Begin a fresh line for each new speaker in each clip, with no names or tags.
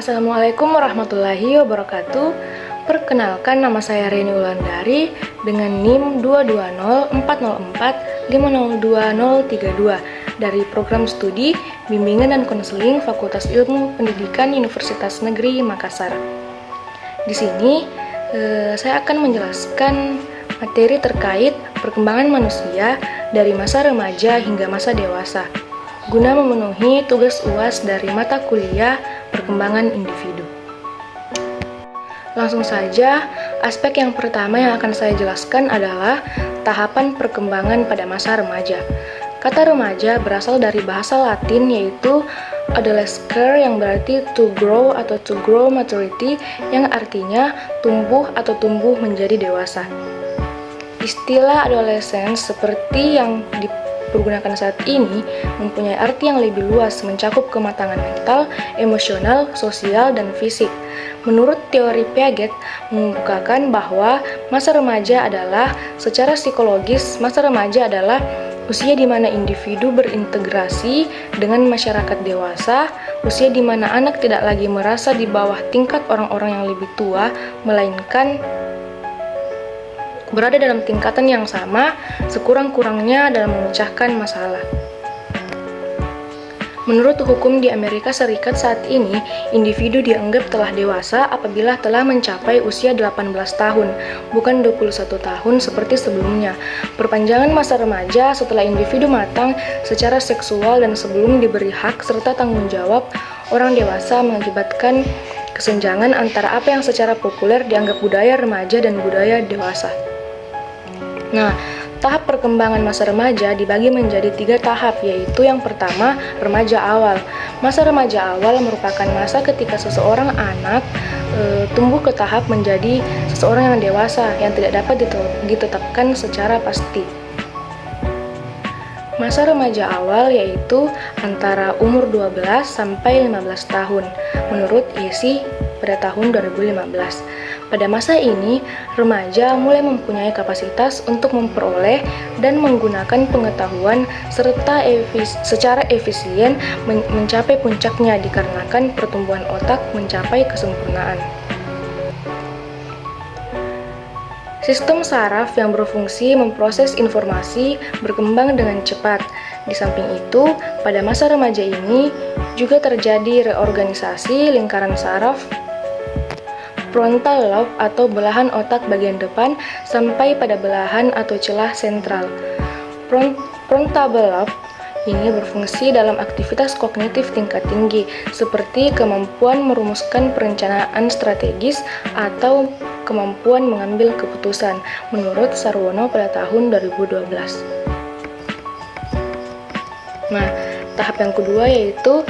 Assalamualaikum warahmatullahi wabarakatuh. Perkenalkan, nama saya Reni Wulandari dengan NIM 22045020032 dari Program Studi Bimbingan dan Konseling Fakultas Ilmu Pendidikan Universitas Negeri Makassar. Di sini saya akan menjelaskan materi terkait perkembangan manusia dari masa remaja hingga masa dewasa, guna memenuhi tugas UAS dari mata kuliah perkembangan individu. Langsung saja, aspek yang pertama yang akan saya jelaskan adalah tahapan perkembangan pada masa remaja. Kata remaja berasal dari bahasa Latin yaitu adolescere yang berarti to grow atau to grow maturity, yang artinya tumbuh atau tumbuh menjadi dewasa. Istilah adolescence seperti yang dipergunakan saat ini mempunyai arti yang lebih luas, mencakup kematangan mental, emosional, sosial, dan fisik. Menurut teori Piaget membukakan bahwa masa remaja adalah secara psikologis, masa remaja adalah usia di mana individu berintegrasi dengan masyarakat dewasa, usia di mana anak tidak lagi merasa di bawah tingkat orang-orang yang lebih tua, melainkan berada dalam tingkatan yang sama, sekurang-kurangnya dalam memecahkan masalah. Menurut hukum di Amerika Serikat saat ini, individu dianggap telah dewasa apabila telah mencapai usia 18 tahun, bukan 21 tahun seperti sebelumnya. Perpanjangan masa remaja setelah individu matang secara seksual dan sebelum diberi hak serta tanggung jawab orang dewasa mengakibatkan kesenjangan antara apa yang secara populer dianggap budaya remaja dan budaya dewasa. Nah, tahap perkembangan masa remaja dibagi menjadi 3 tahap, yaitu yang pertama, remaja awal. Masa remaja awal merupakan masa ketika seseorang anak tumbuh ke tahap menjadi seseorang yang dewasa yang tidak dapat ditetapkan secara pasti. Masa remaja awal yaitu antara umur 12 sampai 15 tahun menurut ISI pada tahun 2015. Pada masa ini, remaja mulai mempunyai kapasitas untuk memperoleh dan menggunakan pengetahuan serta secara efisien mencapai puncaknya dikarenakan pertumbuhan otak mencapai kesempurnaan. Sistem saraf yang berfungsi memproses informasi berkembang dengan cepat. Di samping itu, pada masa remaja ini juga terjadi reorganisasi lingkaran saraf frontal lobe atau belahan otak bagian depan sampai pada belahan atau celah sentral. Frontal lobe ini berfungsi dalam aktivitas kognitif tingkat tinggi seperti kemampuan merumuskan perencanaan strategis atau kemampuan mengambil keputusan menurut Sarwono pada tahun 2012. Nah, tahap yang kedua yaitu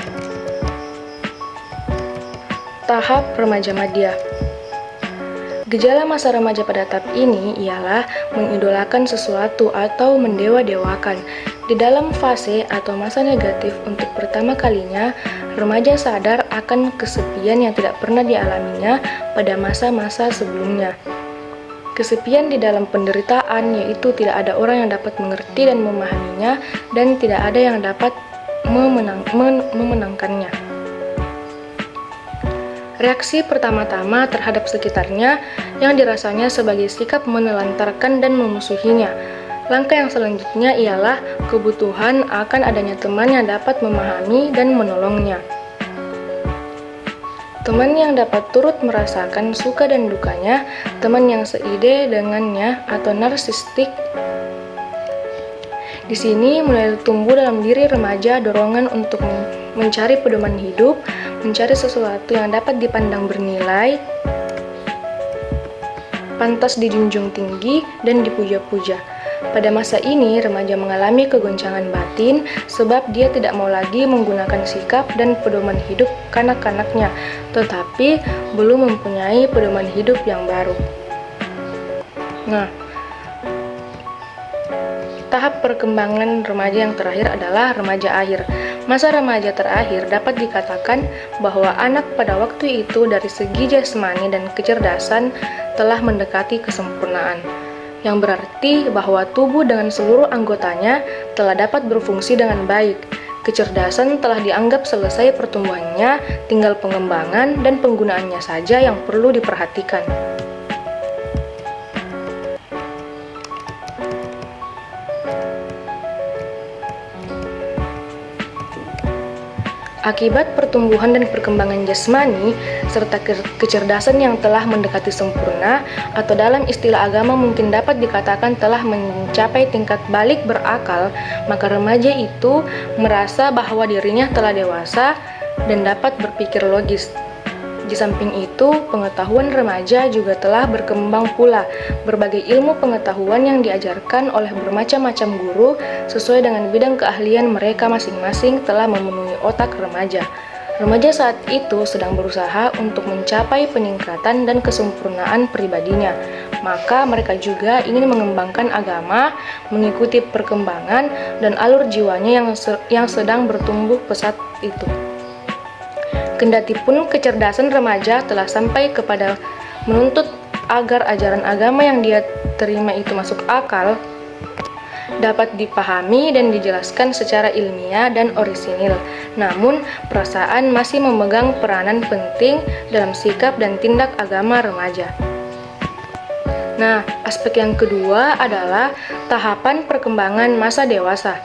tahap remaja madya. Gejala masa remaja pada tahap ini ialah mengidolakan sesuatu atau mendewa-dewakan. Di dalam fase atau masa negatif untuk pertama kalinya, remaja sadar akan kesepian yang tidak pernah dialaminya pada masa-masa sebelumnya. Kesepian di dalam penderitaan, yaitu tidak ada orang yang dapat mengerti dan memahaminya, dan tidak ada yang dapat memenangkannya. Reaksi pertama-tama terhadap sekitarnya yang dirasanya sebagai sikap menelantarkan dan memusuhinya. Langkah yang selanjutnya ialah kebutuhan akan adanya teman yang dapat memahami dan menolongnya. Teman yang dapat turut merasakan suka dan dukanya, teman yang seide dengannya atau narsistik. Di sini mulai tumbuh dalam diri remaja dorongan untuk mencari pedoman hidup, mencari sesuatu yang dapat dipandang bernilai, pantas dijunjung tinggi, dan dipuja-puja. Pada masa ini, remaja mengalami kegoncangan batin sebab dia tidak mau lagi menggunakan sikap dan pedoman hidup kanak-kanaknya, tetapi belum mempunyai pedoman hidup yang baru. Nah, tahap perkembangan remaja yang terakhir adalah remaja akhir. Masa remaja terakhir dapat dikatakan bahwa anak pada waktu itu dari segi jasmani dan kecerdasan telah mendekati kesempurnaan, yang berarti bahwa tubuh dengan seluruh anggotanya telah dapat berfungsi dengan baik. Kecerdasan telah dianggap selesai pertumbuhannya, tinggal pengembangan dan penggunaannya saja yang perlu diperhatikan. Akibat pertumbuhan dan perkembangan jasmani serta kecerdasan yang telah mendekati sempurna, atau dalam istilah agama mungkin dapat dikatakan telah mencapai tingkat balik berakal, maka remaja itu merasa bahwa dirinya telah dewasa dan dapat berpikir logis. Di samping itu, pengetahuan remaja juga telah berkembang pula. Berbagai ilmu pengetahuan yang diajarkan oleh bermacam-macam guru sesuai dengan bidang keahlian mereka masing-masing telah memenuhi otak remaja. Remaja saat itu sedang berusaha untuk mencapai peningkatan dan kesempurnaan pribadinya. Maka mereka juga ingin mengembangkan agama, mengikuti perkembangan dan alur jiwanya yang sedang bertumbuh pesat itu. Kendatipun kecerdasan remaja telah sampai kepada menuntut agar ajaran agama yang dia terima itu masuk akal, dapat dipahami dan dijelaskan secara ilmiah dan orisinil. Namun, perasaan masih memegang peranan penting dalam sikap dan tindak agama remaja. Nah, aspek yang kedua adalah tahapan perkembangan masa dewasa.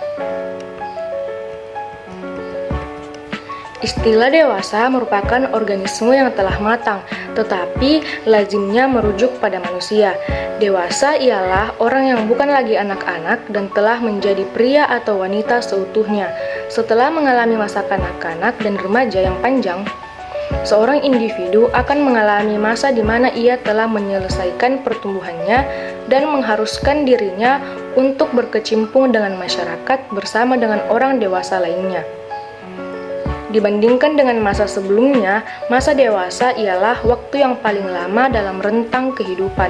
Istilah dewasa merupakan organisme yang telah matang, tetapi lazimnya merujuk pada manusia. Dewasa ialah orang yang bukan lagi anak-anak dan telah menjadi pria atau wanita seutuhnya. Setelah mengalami masa kanak-kanak dan remaja yang panjang, seorang individu akan mengalami masa di mana ia telah menyelesaikan pertumbuhannya dan mengharuskan dirinya untuk berkecimpung dengan masyarakat bersama dengan orang dewasa lainnya. Dibandingkan dengan masa sebelumnya, masa dewasa ialah waktu yang paling lama dalam rentang kehidupan.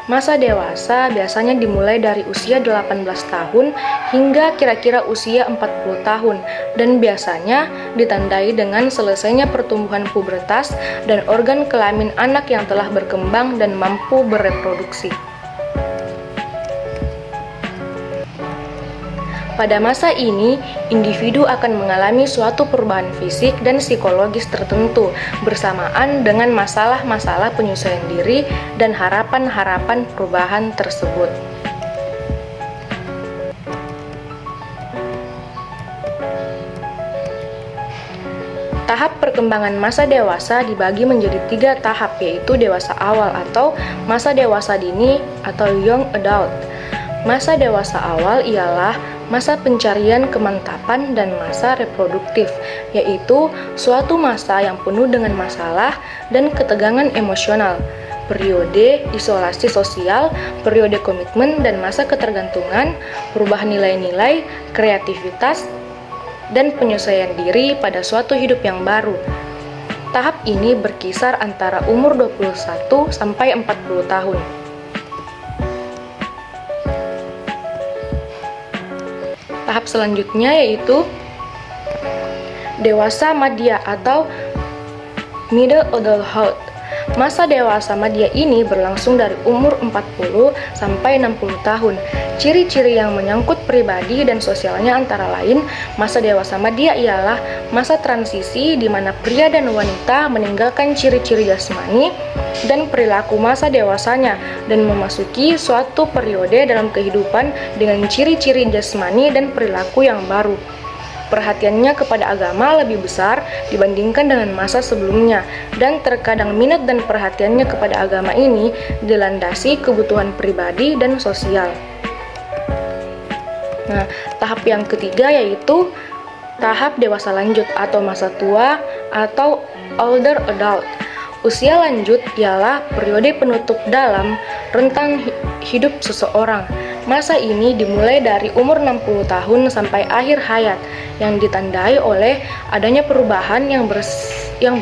Masa dewasa biasanya dimulai dari usia 18 tahun hingga kira-kira usia 40 tahun dan biasanya ditandai dengan selesainya pertumbuhan pubertas dan organ kelamin anak yang telah berkembang dan mampu bereproduksi. Pada masa ini, individu akan mengalami suatu perubahan fisik dan psikologis tertentu bersamaan dengan masalah-masalah penyesuaian diri dan harapan-harapan perubahan tersebut. Tahap perkembangan masa dewasa dibagi menjadi 3 tahap, yaitu dewasa awal atau masa dewasa dini atau young adult. Masa dewasa awal ialah masa pencarian kemantapan dan masa reproduktif, yaitu suatu masa yang penuh dengan masalah dan ketegangan emosional, periode isolasi sosial, periode komitmen dan masa ketergantungan, perubahan nilai-nilai, kreativitas, dan penyesuaian diri pada suatu hidup yang baru. Tahap ini berkisar antara umur 21 sampai 40 tahun. Tahap selanjutnya yaitu dewasa madya atau middle adulthood. Masa dewasa madya ini berlangsung dari umur 40 sampai 60 tahun. Ciri-ciri yang menyangkut pribadi dan sosialnya antara lain, masa dewasa madya ialah masa transisi di mana pria dan wanita meninggalkan ciri-ciri jasmani dan perilaku masa dewasanya dan memasuki suatu periode dalam kehidupan dengan ciri-ciri jasmani dan perilaku yang baru. Perhatiannya kepada agama lebih besar dibandingkan dengan masa sebelumnya, dan terkadang minat dan perhatiannya kepada agama ini dilandasi kebutuhan pribadi dan sosial. Nah, tahap yang ketiga yaitu tahap dewasa lanjut atau masa tua atau older adult. Usia lanjut ialah periode penutup dalam rentang hidup seseorang. Masa ini dimulai dari umur 60 tahun sampai akhir hayat, yang ditandai oleh adanya perubahan yang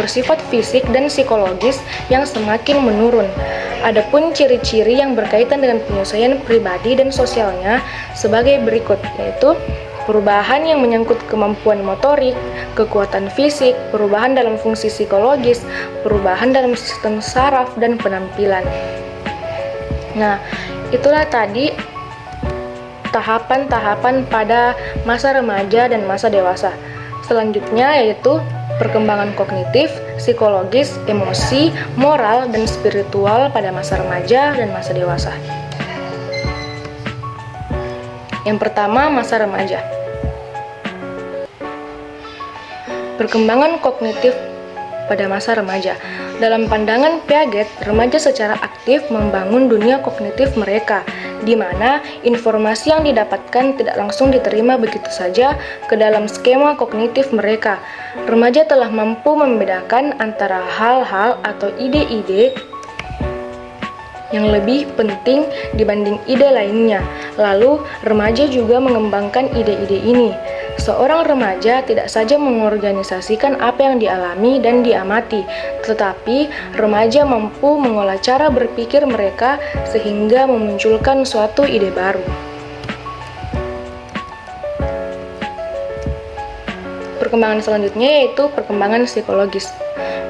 bersifat fisik dan psikologis yang semakin menurun. Adapun ciri-ciri yang berkaitan dengan penyesuaian pribadi dan sosialnya sebagai berikut, yaitu perubahan yang menyangkut kemampuan motorik, kekuatan fisik, perubahan dalam fungsi psikologis, perubahan dalam sistem saraf dan penampilan. Nah, itulah tadi tahapan-tahapan pada masa remaja dan masa dewasa. Selanjutnya yaitu perkembangan kognitif, psikologis, emosi, moral, dan spiritual pada masa remaja dan masa dewasa. Yang pertama, masa remaja. Perkembangan kognitif pada masa remaja. Dalam pandangan Piaget, remaja secara aktif membangun dunia kognitif mereka, di mana informasi yang didapatkan tidak langsung diterima begitu saja ke dalam skema kognitif mereka. Remaja telah mampu membedakan antara hal-hal atau ide-ide yang lebih penting dibanding ide lainnya. Lalu, remaja juga mengembangkan ide-ide ini. Seorang remaja tidak saja mengorganisasikan apa yang dialami dan diamati, tetapi remaja mampu mengolah cara berpikir mereka sehingga memunculkan suatu ide baru. Perkembangan selanjutnya yaitu perkembangan psikologis.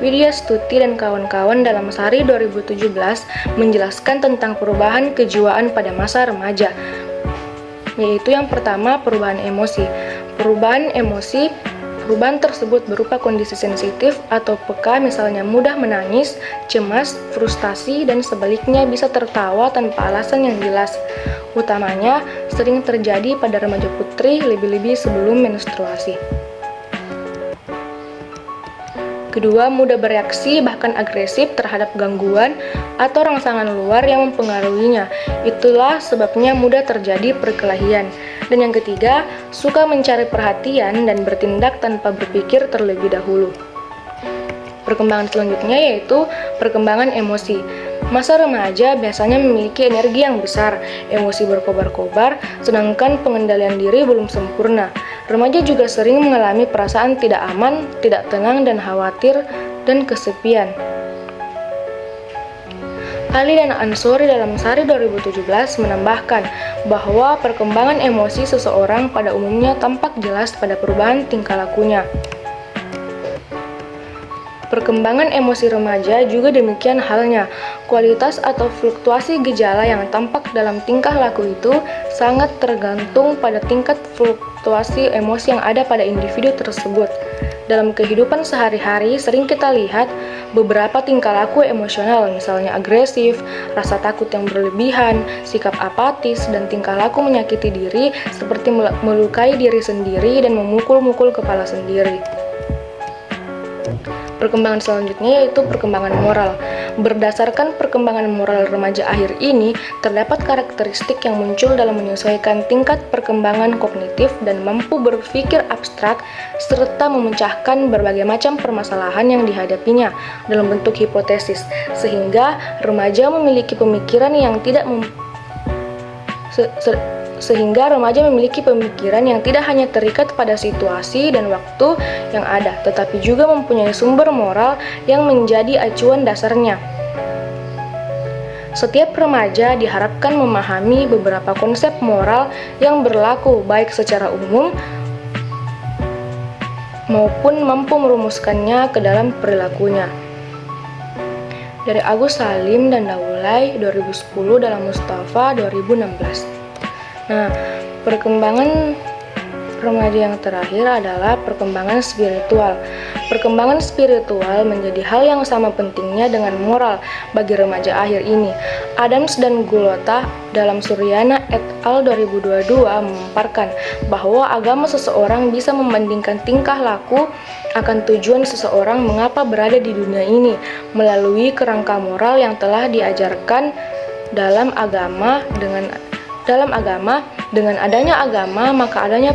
Widya Stuti dan kawan-kawan dalam Sari 2017 menjelaskan tentang perubahan kejiwaan pada masa remaja, yaitu yang pertama perubahan emosi. Perubahan tersebut berupa kondisi sensitif atau peka, misalnya mudah menangis, cemas, frustasi, dan sebaliknya bisa tertawa tanpa alasan yang jelas. Utamanya sering terjadi pada remaja putri, lebih-lebih sebelum menstruasi. Kedua, mudah bereaksi bahkan agresif terhadap gangguan atau rangsangan luar yang mempengaruhinya. Itulah sebabnya mudah terjadi perkelahian. Dan yang ketiga, suka mencari perhatian dan bertindak tanpa berpikir terlebih dahulu. Perkembangan selanjutnya yaitu perkembangan emosi. Masa remaja biasanya memiliki energi yang besar, emosi berkobar-kobar, sedangkan pengendalian diri belum sempurna. Remaja juga sering mengalami perasaan tidak aman, tidak tenang, dan khawatir, dan kesepian. Ali dan Ansori dalam Sari 2017 menambahkan bahwa perkembangan emosi seseorang pada umumnya tampak jelas pada perubahan tingkah lakunya. Perkembangan emosi remaja juga demikian halnya. Kualitas atau fluktuasi gejala yang tampak dalam tingkah laku itu sangat tergantung pada tingkat fluktuasi emosi yang ada pada individu tersebut. Dalam kehidupan sehari-hari sering kita lihat beberapa tingkah laku emosional, misalnya agresif, rasa takut yang berlebihan, sikap apatis, dan tingkah laku menyakiti diri seperti melukai diri sendiri dan memukul-mukul kepala sendiri. Perkembangan selanjutnya yaitu perkembangan moral. Berdasarkan perkembangan moral remaja akhir ini, terdapat karakteristik yang muncul dalam menyesuaikan tingkat perkembangan kognitif dan mampu berpikir abstrak serta memecahkan berbagai macam permasalahan yang dihadapinya dalam bentuk hipotesis, sehingga remaja memiliki pemikiran yang tidak hanya terikat pada situasi dan waktu yang ada, tetapi juga mempunyai sumber moral yang menjadi acuan dasarnya. Setiap remaja diharapkan memahami beberapa konsep moral yang berlaku baik secara umum maupun mampu merumuskannya ke dalam perilakunya. Dari Agus Salim dan Daulay 2010 dalam Mustafa 2016. Nah, perkembangan remaja yang terakhir adalah perkembangan spiritual. Perkembangan spiritual menjadi hal yang sama pentingnya dengan moral bagi remaja akhir ini. Adams dan Gulota dalam Suryana et al. 2022 memaparkan bahwa agama seseorang bisa membandingkan tingkah laku akan tujuan seseorang mengapa berada di dunia ini melalui kerangka moral yang telah diajarkan dalam agama. Dengan adanya agama, maka adanya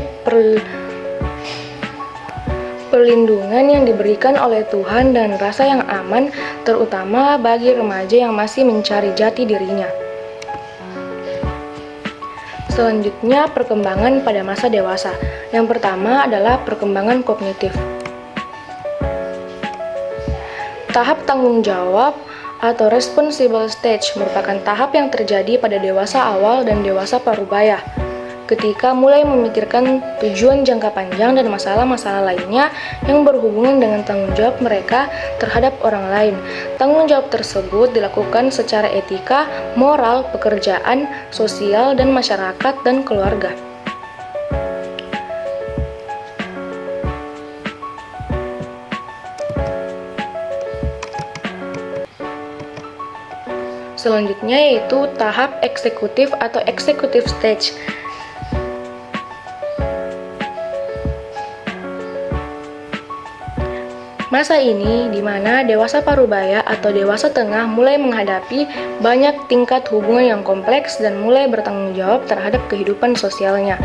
perlindungan yang diberikan oleh Tuhan dan rasa yang aman, terutama bagi remaja yang masih mencari jati dirinya. Selanjutnya, perkembangan pada masa dewasa. Yang pertama adalah perkembangan kognitif. Tahap tanggung jawab atau responsible stage merupakan tahap yang terjadi pada dewasa awal dan dewasa parubaya. ketika mulai memikirkan tujuan jangka panjang dan masalah-masalah lainnya yang berhubungan dengan tanggung jawab mereka terhadap orang lain. Tanggung jawab tersebut dilakukan secara etika, moral, pekerjaan, sosial, dan masyarakat dan keluarga. Selanjutnya yaitu tahap eksekutif atau executive stage. Masa ini di mana dewasa parubaya atau dewasa tengah mulai menghadapi banyak tingkat hubungan yang kompleks dan mulai bertanggung jawab terhadap kehidupan sosialnya.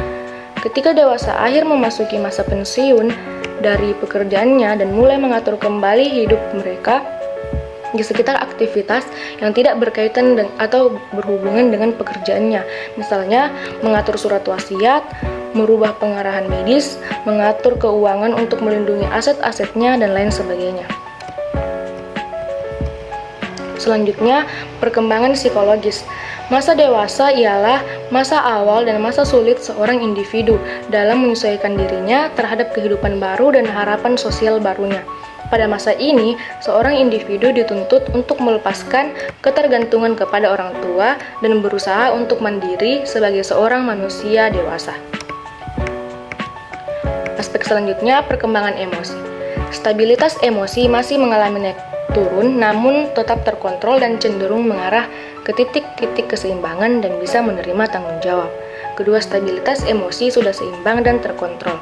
Ketika dewasa akhir memasuki masa pensiun dari pekerjaannya dan mulai mengatur kembali hidup mereka di sekitar aktivitas yang tidak berkaitan atau berhubungan dengan pekerjaannya, misalnya mengatur surat wasiat, merubah pengarahan medis, mengatur keuangan untuk melindungi aset-asetnya, dan lain sebagainya. Selanjutnya, perkembangan psikologis. Masa dewasa ialah masa awal dan masa sulit seorang individu dalam menyesuaikan dirinya terhadap kehidupan baru dan harapan sosial barunya. Pada masa ini, seorang individu dituntut untuk melepaskan ketergantungan kepada orang tua dan berusaha untuk mandiri sebagai seorang manusia dewasa. Aspek selanjutnya, perkembangan emosi. Stabilitas emosi masih mengalami naik turun, namun tetap terkontrol dan cenderung mengarah ke titik-titik keseimbangan dan bisa menerima tanggung jawab. Kedua, stabilitas emosi sudah seimbang dan terkontrol.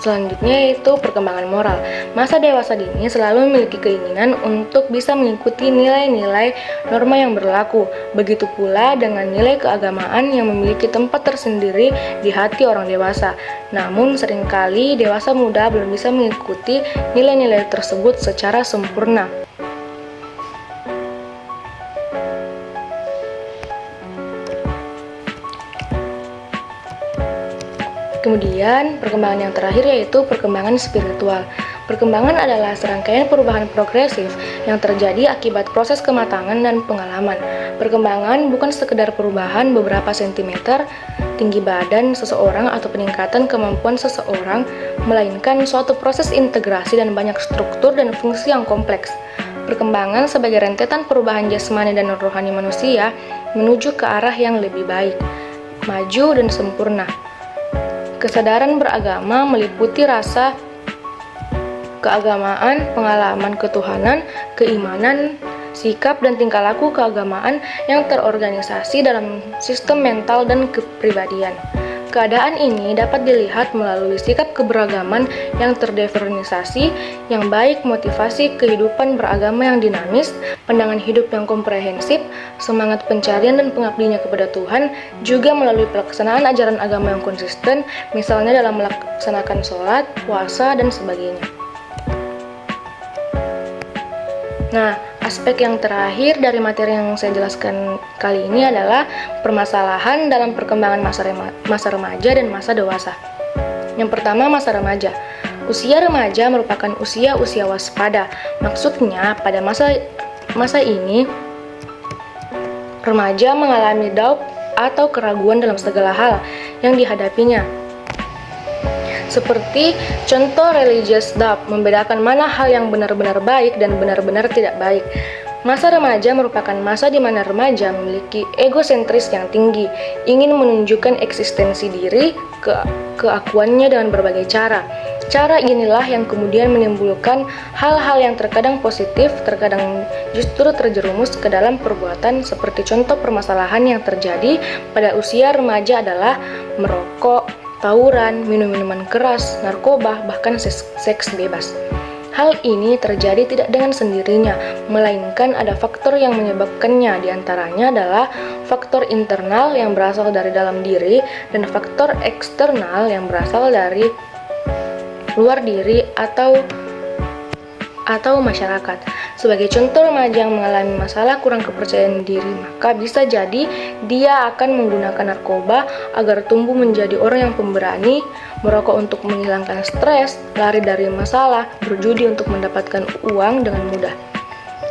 Selanjutnya yaitu perkembangan moral. Masa dewasa dini selalu memiliki keinginan untuk bisa mengikuti nilai-nilai norma yang berlaku. Begitu pula dengan nilai keagamaan yang memiliki tempat tersendiri di hati orang dewasa. Namun seringkali dewasa muda belum bisa mengikuti nilai-nilai tersebut secara sempurna. Kemudian, perkembangan yang terakhir yaitu perkembangan spiritual. Perkembangan adalah serangkaian perubahan progresif yang terjadi akibat proses kematangan dan pengalaman. Perkembangan bukan sekedar perubahan beberapa sentimeter tinggi badan seseorang atau peningkatan kemampuan seseorang, melainkan suatu proses integrasi dan banyak struktur dan fungsi yang kompleks. Perkembangan sebagai rentetan perubahan jasmani dan rohani manusia menuju ke arah yang lebih baik, maju, dan sempurna. Kesadaran beragama meliputi rasa keagamaan, pengalaman ketuhanan, keimanan, sikap dan tingkah laku keagamaan yang terorganisasi dalam sistem mental dan kepribadian. Keadaan ini dapat dilihat melalui sikap keberagaman yang terdefinisi yang baik, motivasi kehidupan beragama yang dinamis, pandangan hidup yang komprehensif, semangat pencarian dan pengabdiannya kepada Tuhan, juga melalui pelaksanaan ajaran agama yang konsisten, misalnya dalam melaksanakan sholat, puasa, dan sebagainya. Nah, aspek yang terakhir dari materi yang saya jelaskan kali ini adalah permasalahan dalam perkembangan masa remaja dan masa dewasa. Yang pertama, masa remaja. Usia remaja merupakan usia waspada. Maksudnya, pada masa ini, remaja mengalami doubt atau keraguan dalam segala hal yang dihadapinya. Seperti contoh religious doubt, membedakan mana hal yang benar-benar baik dan benar-benar tidak baik. Masa remaja merupakan masa di mana remaja memiliki egosentris yang tinggi, ingin menunjukkan eksistensi diri, keakuannya dengan berbagai cara. Cara inilah yang kemudian menimbulkan hal-hal yang terkadang positif, terkadang justru terjerumus ke dalam perbuatan, seperti contoh permasalahan yang terjadi pada usia remaja adalah merokok, tawuran, minum minuman keras, narkoba, bahkan seks bebas. Hal ini terjadi tidak dengan sendirinya, melainkan ada faktor yang menyebabkannya. Di antaranya adalah faktor internal yang berasal dari dalam diri dan faktor eksternal yang berasal dari luar diri atau masyarakat. Sebagai contoh, remaja yang mengalami masalah kurang kepercayaan diri, maka bisa jadi dia akan menggunakan narkoba agar tumbuh menjadi orang yang pemberani, merokok untuk menghilangkan stres, lari dari masalah, berjudi untuk mendapatkan uang dengan mudah.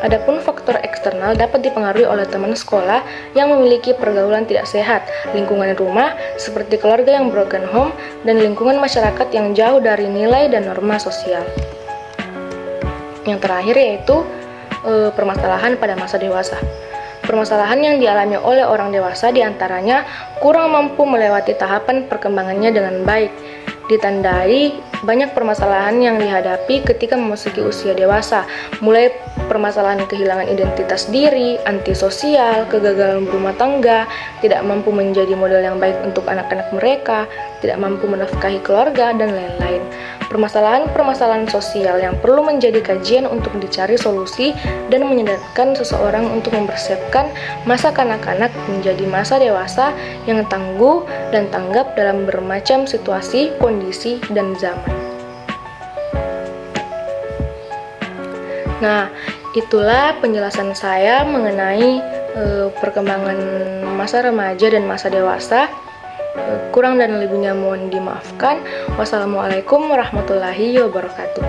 Adapun faktor eksternal dapat dipengaruhi oleh teman sekolah yang memiliki pergaulan tidak sehat, lingkungan rumah seperti keluarga yang broken home, dan lingkungan masyarakat yang jauh dari nilai dan norma sosial. Yang terakhir yaitu permasalahan pada masa dewasa. Permasalahan yang dialami oleh orang dewasa diantaranya kurang mampu melewati tahapan perkembangannya dengan baik, ditandai banyak permasalahan yang dihadapi ketika memasuki usia dewasa, mulai permasalahan kehilangan identitas diri, antisosial, kegagalan berumah tangga, tidak mampu menjadi model yang baik untuk anak-anak mereka, tidak mampu menafkahi keluarga, dan lain-lain. Permasalahan-permasalahan sosial yang perlu menjadi kajian untuk dicari solusi dan menyadarkan seseorang untuk mempersiapkan masa kanak-kanak menjadi masa dewasa yang tangguh dan tanggap dalam bermacam situasi, kondisi, dan zaman. Nah, itulah penjelasan saya mengenai perkembangan masa remaja dan masa dewasa. Kurang dan lebihnya mohon dimaafkan. Wassalamualaikum warahmatullahi wabarakatuh.